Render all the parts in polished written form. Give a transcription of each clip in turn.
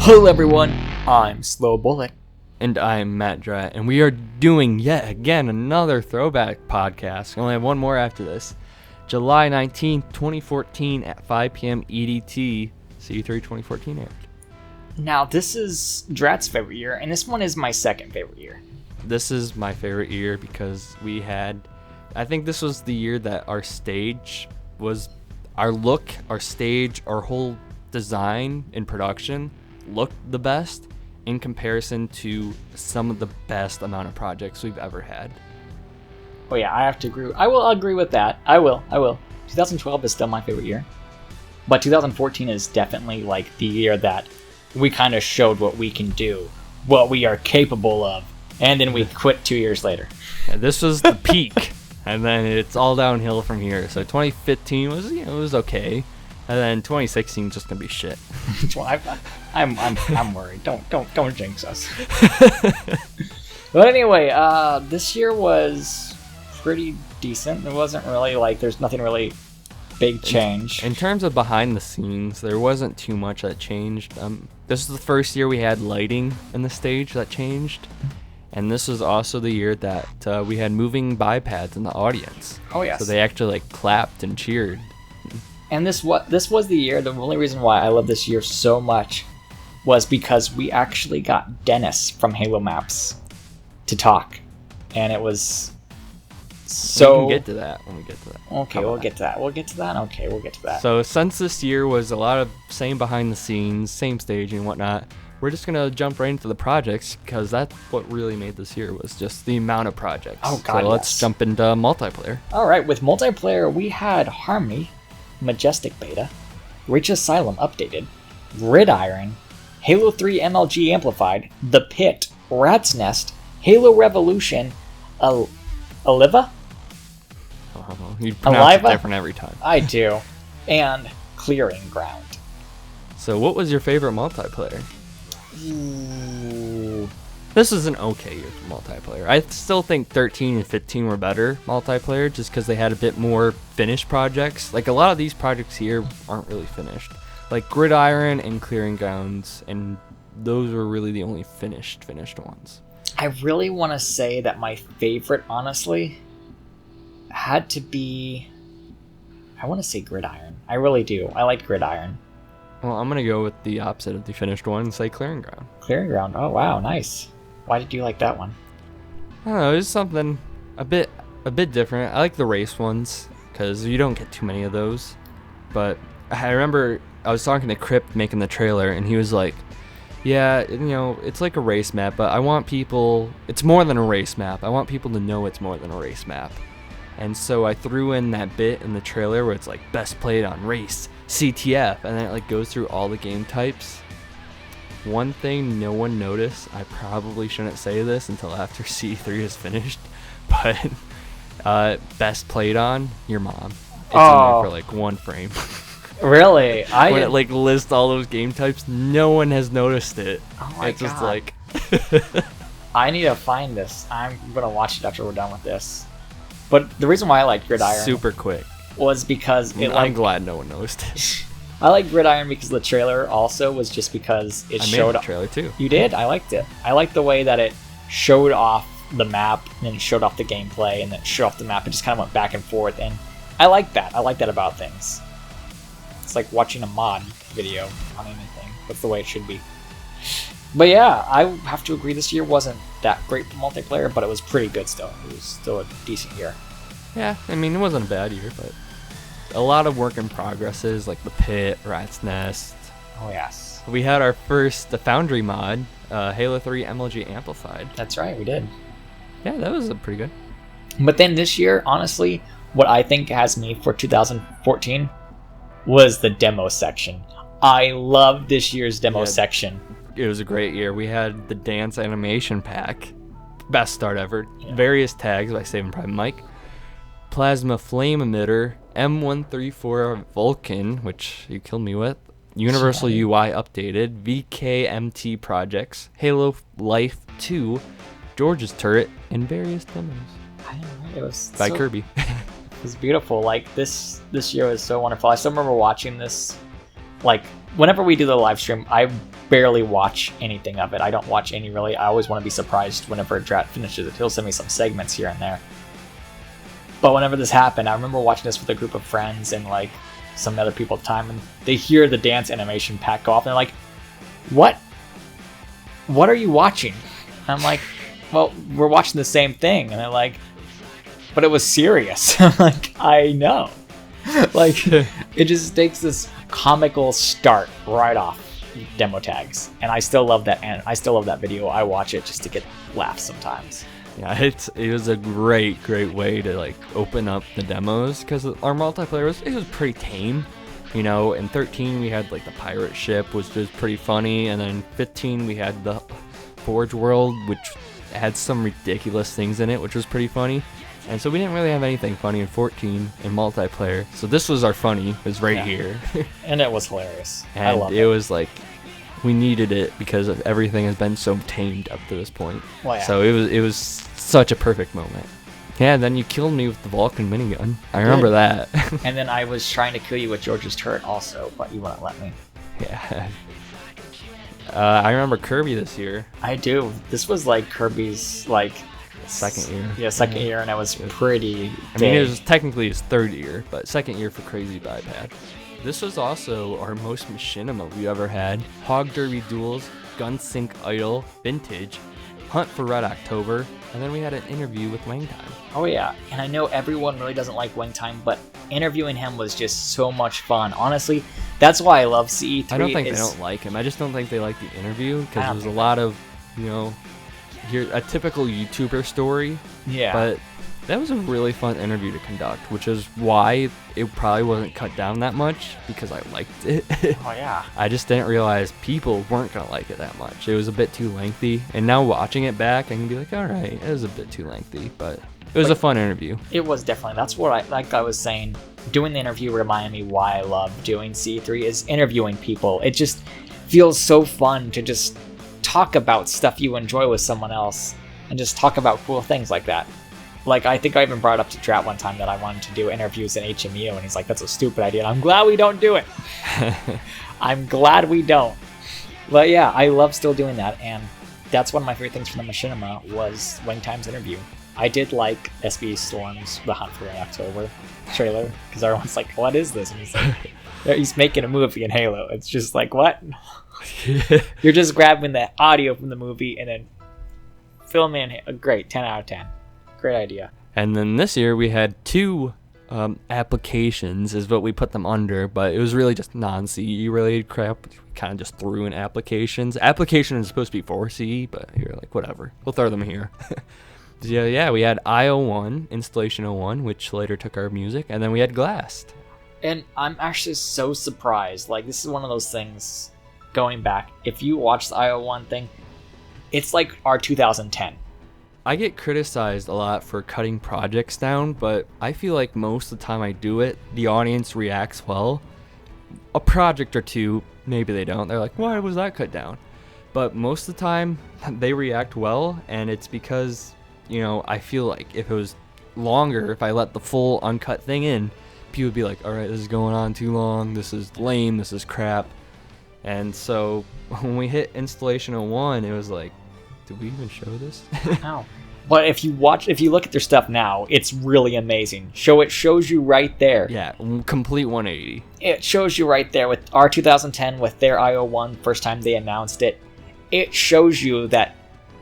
Hello everyone, I'm Slow Bullet. And I'm MattDratt, and we are doing yet again another throwback podcast. We only have one more after this. July 19th, 2014 at 5 p.m. EDT, CE3 2014 aired. Now this is Dratt's favorite year, and this one is my second favorite year. This is my favorite year because I think this was the year that our stage was, our look, our stage, our whole design in production looked the best in comparison to some of the best amount of projects we've ever had. Oh yeah, I have to agree. I will agree with that. I will. 2012 is still my favorite year. But 2014 is definitely like the year that we kind of showed what we can do, what we are capable of, and then we quit 2 years later. Yeah, this was the peak, and then it's all downhill from here. So 2015 was, it was okay. And then 2016 is just gonna be shit. I'm worried. Don't jinx us. But anyway, this year was pretty decent. It wasn't really like there's nothing really big change. In terms of behind the scenes, there wasn't too much that changed. This is the first year we had lighting in the stage that changed, and this was also the year that we had moving bipads in the audience. Oh yes. So they actually like clapped and cheered. And this was the year. The only reason why I love this year so much was because we actually got Dennis from Halo Maps to talk, and it was so. We can get to that when we get to that. Okay, we'll get to that. Okay, we'll get to that. So since this year was a lot of same behind the scenes, same staging and whatnot, we're just gonna jump right into the projects because that's what really made this year was just the amount of projects. Oh God, so let's jump into multiplayer. All right, with multiplayer we had Harmony, Majestic Beta, Reach Asylum Updated, Gridiron, Halo 3 MLG Amplified, The Pit, Rat's Nest, Halo Revolution, Aliva? You pronounce Aliva? it different every time. I do. And Clearing Ground. So what was your favorite multiplayer? Ooh. This is an okay year for multiplayer. I still think 13 and 15 were better multiplayer just because they had a bit more finished projects. Like a lot of these projects here aren't really finished. Like Gridiron and Clearing Grounds, and those were really the only finished ones. I really want to say that my favorite, honestly, had to be... I want to say Gridiron. I really do. I like Gridiron. Well, I'm going to go with the opposite of the finished one and say Clearing Ground. Clearing Ground. Oh, wow. Nice. Why did you like that one? I don't know. It was something a bit different. I like the race ones because you don't get too many of those. But I remember I was talking to Crypt making the trailer, and he was like, yeah, it's like a race map, but I want people... It's more than a race map. I want people to know it's more than a race map. And so I threw in that bit in the trailer where it's like, best played on race, CTF, and then it like goes through all the game types. One thing no one noticed, I probably shouldn't say this until after CE3 is finished, but best played on, your mom. It's in there for like one frame. Really? When it like lists all those game types, no one has noticed it. Oh my it's just God. like... I need to find this. I'm going to watch it after we're done with this. But the reason why I liked Gridiron... Super quick. ...was because... I'm glad no one noticed it. I like Gridiron because the trailer also was just because it showed... I made the trailer too. You did? I liked it. I liked the way that it showed off the map, and then it showed off the gameplay, and then it showed off the map, and just kind of went back and forth, and I like that. I like that about things. It's like watching a mod video on anything. That's the way it should be. But yeah, I have to agree this year wasn't that great for multiplayer, but it was pretty good still. It was still a decent year. Yeah, I mean, it wasn't a bad year, but a lot of work in progresses, like the Pit, Rat's Nest. Oh, yes. We had our first the Foundry mod, Halo 3 MLG Amplified. That's right, we did. Yeah, that was pretty good. But then this year, honestly, what I think has me for 2014 was the demo section. I love this year's demo section. It was a great year. We had the dance animation pack. Best start ever. Yeah. Various tags by Saving Private Mike. Plasma Flame Emitter. M134 Vulcan, which you killed me with. Universal UI updated. VKMT projects. Halo Life 2. George's Turret. And various demos. I know, it was by Kirby. It was beautiful. Like this year was so wonderful. I still remember watching this. Like whenever we do the live stream, I barely watch anything of it. I don't watch any really. I always want to be surprised whenever Dratt finishes it. He'll send me some segments here and there. But whenever this happened, I remember watching this with a group of friends and like some other people at the time, and they hear the dance animation pack go off, and they're like, "What? What are you watching?" And I'm like, "Well, we're watching the same thing." And they're like, "But it was serious." I'm like, "I know." Like, it just takes this comical start right off demo tags, and I still love that. And I still love that video. I watch it just to get laughs sometimes. Yeah, it was a great way to like open up the demos, because our multiplayer was pretty tame. You know, in 13 we had like the pirate ship, which was pretty funny, and then 15 we had the Forge World, which had some ridiculous things in it, which was pretty funny. And so we didn't really have anything funny in 14 in multiplayer. So this was our funny, it was right here. And it was hilarious. And I loved it. It was like, we needed it because everything has been so tamed up to this point. Well, yeah. So it was such a perfect moment. Yeah, and then you killed me with the Vulcan minigun. I remember that. And then I was trying to kill you with George's turret also, but you wouldn't let me. Yeah. I remember Kirby this year. I do. This was like Kirby's like second year. Yeah, second year, and I was pretty. I mean, it was technically his third year, but second year for Crazy Biped. This was also our most machinima we ever had. Hog Derby Duels, Gunsync Idol, Vintage, Hunt for Red October, and then we had an interview with Wang Time. Oh yeah, and I know everyone really doesn't like Wang Time, but interviewing him was just so much fun. Honestly, that's why I love CE3. I don't think they don't like him. I just don't think they like the interview, because there's a lot of, you know, a typical YouTuber story. Yeah. But that was a really fun interview to conduct, which is why it probably wasn't cut down that much, because I liked it. Oh yeah. I just didn't realize people weren't going to like it that much. It was a bit too lengthy. And now watching it back, I can be like, all right, it was a bit too lengthy, but it was a fun interview. It was definitely. That's what I was saying. Doing the interview reminded me why I love doing CE3 is interviewing people. It just feels so fun to just talk about stuff you enjoy with someone else and just talk about cool things like that. Like, I think I even brought up to Dratt one time that I wanted to do interviews in HMU, and he's like, that's a stupid idea, and I'm glad we don't do it. I'm glad we don't. But yeah, I love still doing that, and that's one of my favorite things from the machinima was Wang Time's interview. I did like SB Storm's The Hunt for Red October trailer, because everyone's like, what is this? And he's like, he's making a movie in Halo. It's just like, what? You're just grabbing the audio from the movie and then filming a great 10 out of 10. Great idea. And then this year we had two applications is what we put them under, but it was really just non-CE related crap. We kind of just threw in applications. Application is supposed to be for CE, but you're like, whatever. We'll throw them here. Yeah, we had IO1, Installation 01, which later took our music, and then we had Glassed. And I'm actually so surprised. Like, this is one of those things, going back, if you watch the IO1 thing, it's like our 2010. I get criticized a lot for cutting projects down, but I feel like most of the time I do it, the audience reacts well. A project or two, maybe they don't. They're like, why was that cut down? But most of the time, they react well, and it's because, you know, I feel like if it was longer, if I let the full uncut thing in, people would be like, all right, this is going on too long, this is lame, this is crap. And so when we hit Installation 01, it was like, did we even show this? No. But if you look at their stuff now, it's really amazing. It shows you right there. Yeah, complete 180. It shows you right there with our 2010 with their IO1, first time they announced it. It shows you that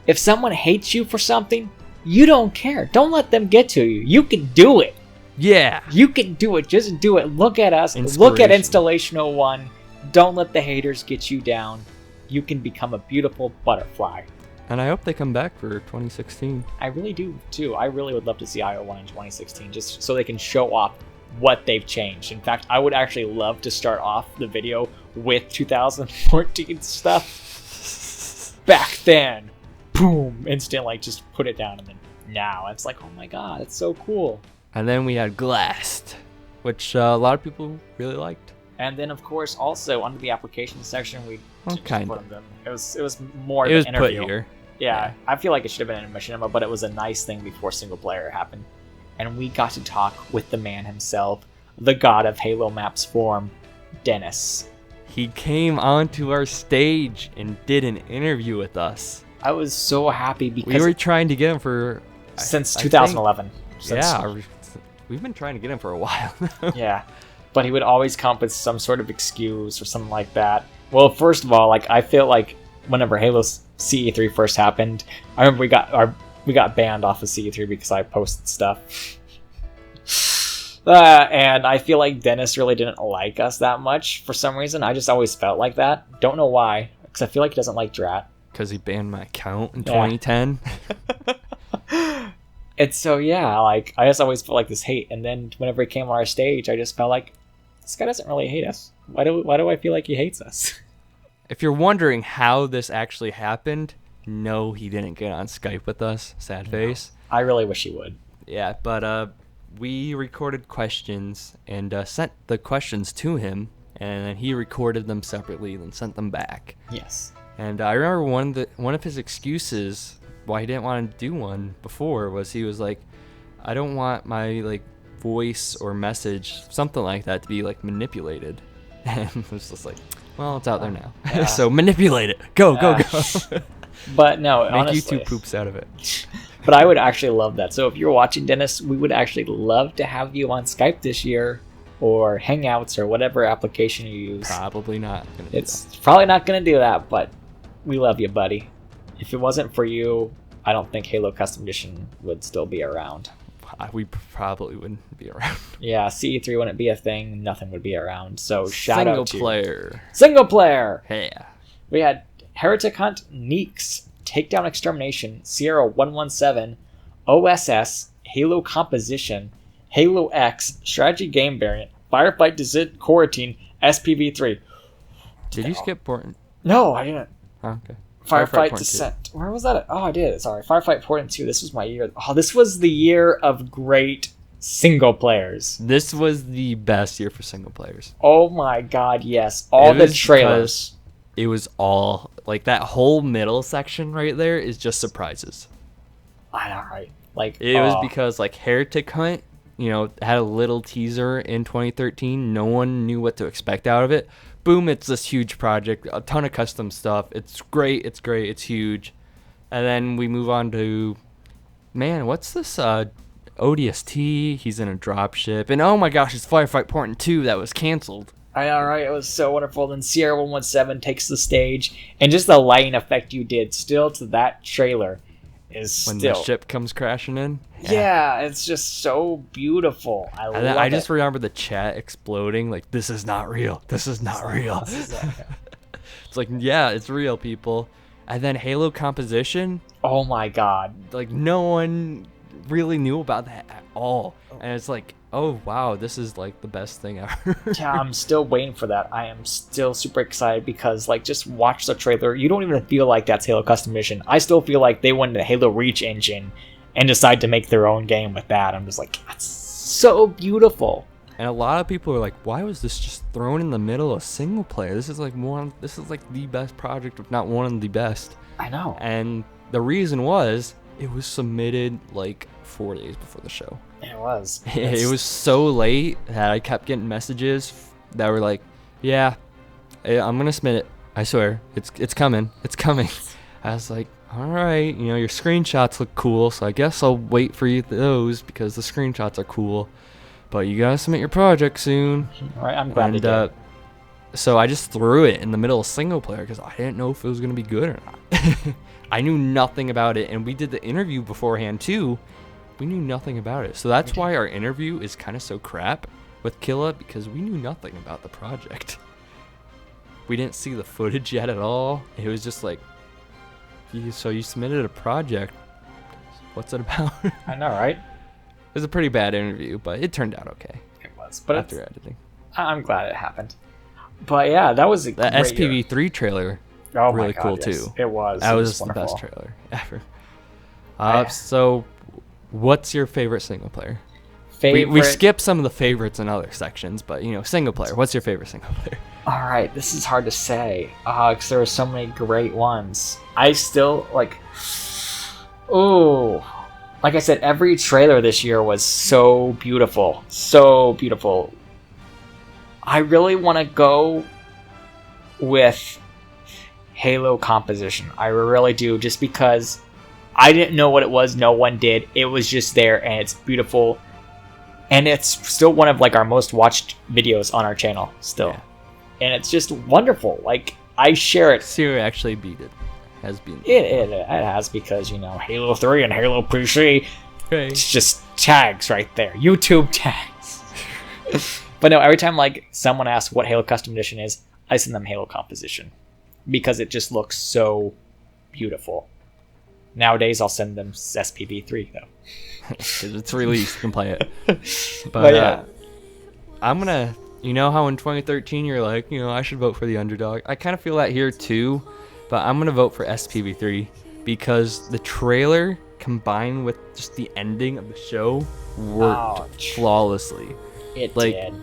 if someone hates you for something, you don't care. Don't let them get to you. You can do it. Yeah. You can do it. Just do it. Look at us. Look at Installation 01. Don't let the haters get you down. You can become a beautiful butterfly. And I hope they come back for 2016. I really do, too. I really would love to see IO1 in 2016, just so they can show off what they've changed. In fact, I would actually love to start off the video with 2014 stuff. Back then, boom, instant, like, just put it down, and then now. It's like, oh my god, it's so cool. And then we had Glassed, which a lot of people really liked. And then, of course, also under the application section, we kind put them. It was more it of was an interview. Put here. Yeah, I feel like it should have been in machinima, but it was a nice thing before single player happened. And we got to talk with the man himself, the god of Halo maps form, Dennis. he came onto our stage and did an interview with us. I was so happy because We were trying to get him for... since 2011. We've been trying to get him for a while now. Yeah, but he would always come up with some sort of excuse or something like that. Well, first of all, like I feel like whenever Halo CE3 first happened, I remember we got banned off of CE3 because I posted stuff. And I feel like Dennis really didn't like us that much for some reason. I just always felt like that. Don't know why, because I feel like he doesn't like Dratt. Because he banned my account in 2010. And so, yeah, like, I just always felt like this hate. And then whenever he came on our stage, I just felt like, this guy doesn't really hate us. Why do I feel like he hates us? If you're wondering how this actually happened, no, he didn't get on Skype with us. Sad face. I really wish he would. Yeah, but we recorded questions and sent the questions to him, and then he recorded them separately and sent them back. Yes. And I remember one of his excuses why he didn't want to do one before was he was like, I don't want my like voice or message, something like that, to be like manipulated. And it was just like, well, it's out there now. Yeah. So manipulate it. Go. But no, Make honestly, YouTube poops out of it. But I would actually love that. So if you're watching, Dennis, we would actually love to have you on Skype this year, or Hangouts, or whatever application you use. Probably not gonna do It's probably not going to do that, but we love you, buddy. If it wasn't for you, I don't think Halo Custom Edition would still be around. that. We probably wouldn't be around. Yeah, CE3 wouldn't be a thing. Nothing would be around. So shout out to Single player. Yeah. We had Heretic Hunt, Neeks, Takedown Extermination, Sierra 117, OSS, Halo Composition, Halo X, Strategy Game Variant, Firefight Desert Quarantine, SPV3. Did you skip Portland? No, I didn't. Oh, okay. Firefight Descent. Where was that? Oh, I did. Sorry. Firefight Portland 2. This was my year. Oh, this was the year of great single players. This was the best year for single players. Oh my god, yes. All the trailers. It was all, like, that whole middle section right there is just surprises. I know, right? Like, it was because, like, Heretic Hunt, you know, had a little teaser in 2013. No one knew what to expect out of it. Boom, it's this huge project, a ton of custom stuff. It's great, it's huge. And then we move on to, man, what's this ODST? He's in a dropship. And oh my gosh, it's Firefight Portland 2 that was canceled. I know, right? It was so wonderful. Then Sierra 117 takes the stage, and just the lighting effect you did still to that trailer is when still... the ship comes crashing in. Yeah, it's just so beautiful. I just remember the chat exploding, like, this is not real. This is not real. It's like, yeah, it's real, people. And then Halo Composition. Oh my god. Like, no one really knew about that at all. And it's like, oh wow, this is like the best thing ever. Yeah, I'm still waiting for that. I am still super excited because, like, just watch the trailer. You don't even feel like that's Halo Custom Mission. I still feel like they went to the Halo Reach engine and decided to make their own game with that. I'm just like, that's so beautiful. And a lot of people are like, why was this just thrown in the middle of single player? This is like the best project, if not one of the best. I know. And the reason was it was submitted like 4 days before the show. It was. It was so late that I kept getting messages that were like, yeah, I'm gonna submit it. I swear, it's coming. It's coming. I was like, all right, you know, your screenshots look cool, so I guess I'll wait for you those because the screenshots are cool. But you gotta submit your project soon. All right, I'm glad you did. So I just threw it in the middle of single player because I didn't know if it was gonna be good or not. I knew nothing about it, and we did the interview beforehand too. We knew nothing about it. So that's why our interview is kind of so crap with Killa, because we knew nothing about the project. We didn't see the footage yet at all. It was just like, so you submitted a project. What's it about? I know, right? It was a pretty bad interview, but it turned out okay. It was. But after editing. I'm glad it happened. But yeah, that was a the great SPV3 year. Trailer. Oh really my God, cool yes. too. It was. That it was the wonderful. best trailer ever. So, what's your favorite single player? We skip some of the favorites in other sections, but you know, single player. What's your favorite single player? All right, this is hard to say because there were so many great ones. I still like. Oh, like I said, every trailer this year was so beautiful, so beautiful. I really want to go with Halo composition. I really do, just because I didn't know what it was. No one did. It was just there, and it's beautiful. And it's still one of like our most watched videos on our channel still. Yeah. And it's just wonderful. Like, I share it. Siri actually beat it. Has been. It has, because, you know, Halo 3 and Halo PC. Right. It's just tags right there. YouTube tags. But no, every time like someone asks what Halo Custom Edition is, I send them Halo Composition, because it just looks so beautiful. Nowadays, I'll send them SPV3 though. Because it's released, you can play it. But yeah, I'm gonna. You know how in 2013 you're like, you know, I should vote for the underdog. I kind of feel that here too, but I'm gonna vote for SPV3 because the trailer combined with just the ending of the show worked flawlessly. It like, did.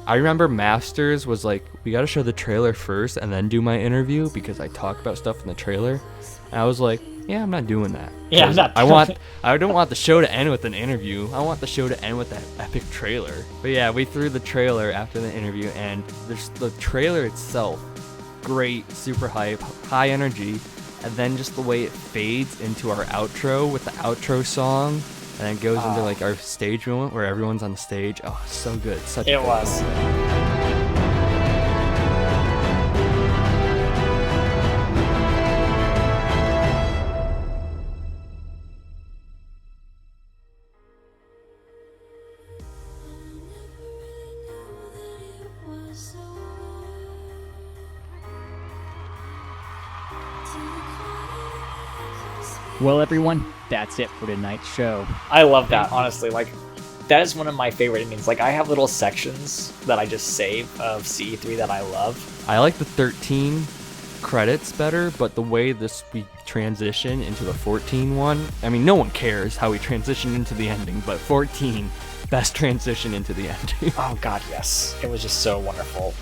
I remember Masters was like, we gotta show the trailer first and then do my interview because I talk about stuff in the trailer. And I was like, yeah, I'm not doing that. Yeah, I'm not. I don't want the show to end with an interview. I want the show to end with that epic trailer. But yeah, we threw the trailer after the interview, and there's the trailer itself, great, super hype, high energy, and then just the way it fades into our outro with the outro song, and then goes into like our stage moment where everyone's on the stage. Oh, so good. Such a good was. Well, everyone, that's it for tonight's show. I love that, honestly. Like, that is one of my favorite endings. Like, I have little sections that I just save of CE3 that I love. I like the 13 credits better, but the way we transition into the 14 one, I mean, no one cares how we transition into the ending, but 14, best transition into the ending. Oh, God, yes. It was just so wonderful.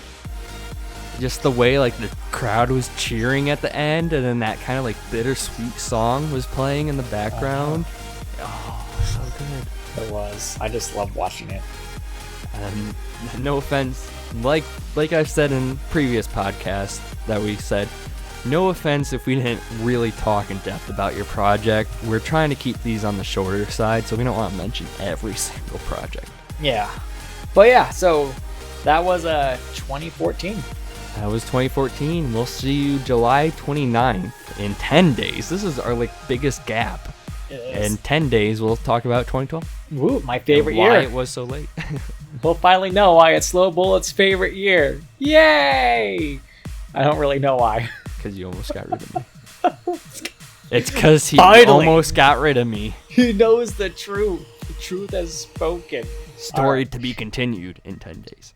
Just the way like the crowd was cheering at the end, and then that kind of like bittersweet song was playing in the background. Oh, so good. It was. I just love watching it. And no offense, like I've said in previous podcasts that we said, no offense if we didn't really talk in depth about your project. We're trying to keep these on the shorter side, so we don't want to mention every single project. Yeah. But yeah, so that was 2014. That was 2014. We'll see you July 29th in 10 days. This is our like biggest gap. In 10 days, we'll talk about 2012. Woo, my favorite year. Why it was so late. We'll finally know why it's Slow Bullet's favorite year. Yay! I don't really know why. Because you almost got rid of me. It's because he almost got rid of me. He knows the truth. The truth has spoken. Story to be continued in 10 days.